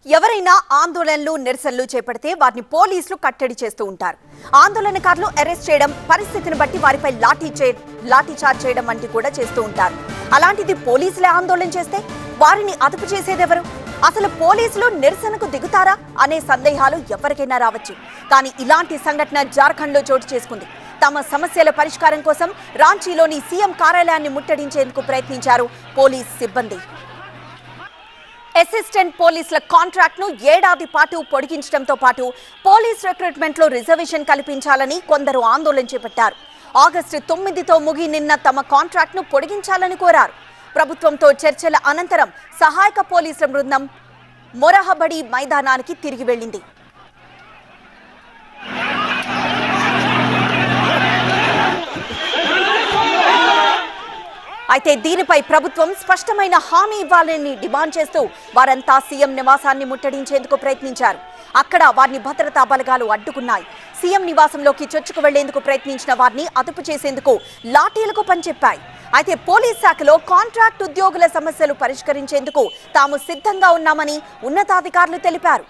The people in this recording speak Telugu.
ఎవరైనా ఆందోళనలు నిరసనలు చేపడితే వారిని పోలీసులు కట్టడి చేస్తూ ఉంటారు. ఆందోళనకారులు అరెస్ట్ చేయడం, పరిస్థితిని బట్టి వారిపై లాఠీ చార్జ్ చేయడం వంటి కూడా చేస్తూ ఉంటారు. అలాంటిది పోలీసులే ఆందోళన చేస్తే వారిని అదుపు చేసేదెవరు? అసలు పోలీసులు నిరసనకు దిగుతారా అనే సందేహాలు ఎవరికైనా రావచ్చు. కానీ ఇలాంటి సంఘటన జార్ఖండ్లో చోటు చేసుకుంది. తమ సమస్యల పరిష్కారం కోసం రాంచీలోని సీఎం కార్యాలయాన్ని ముట్టడించేందుకు ప్రయత్నించారు పోలీస్ సిబ్బంది. అసిస్టెంట్ పోలీసుల కాంట్రాక్ట్ ను ఏడాది పాటు పొడిగించడంతో పాటు పోలీస్ రిక్రూట్మెంట్ లో రిజర్వేషన్ కల్పించాలని కొందరు ఆందోళన చేపట్టారు. ఆగస్టు 9తో ముగియనున్న తమ కాంట్రాక్ట్ ను పొడిగించాలని కోరారు. ప్రభుత్వంతో చర్చల అనంతరం సహాయక పోలీసుల బృందం మొరహబడి మైదానానికి తిరిగి వెళ్లింది. అయితే దీనిపై ప్రభుత్వం స్పష్టమైన హామీ ఇవ్వాలని డిమాండ్ చేస్తూ వారంతా సీఎం నివాసాన్ని ముట్టడించేందుకు ప్రయత్నించారు. అక్కడ వారిని భద్రతా బలగాలు అడ్డుకున్నాయి. సీఎం నివాసంలోకి చొచ్చుకు వెళ్లేందుకు ప్రయత్నించిన వారిని అదుపు చేసేందుకు లాఠీలకు పనిచెప్పాయి. అయితే పోలీస్ శాఖలో కాంట్రాక్ట్ ఉద్యోగుల సమస్యలు పరిష్కరించేందుకు తాము సిద్ధంగా ఉన్నామని ఉన్నతాధికారులు తెలిపారు.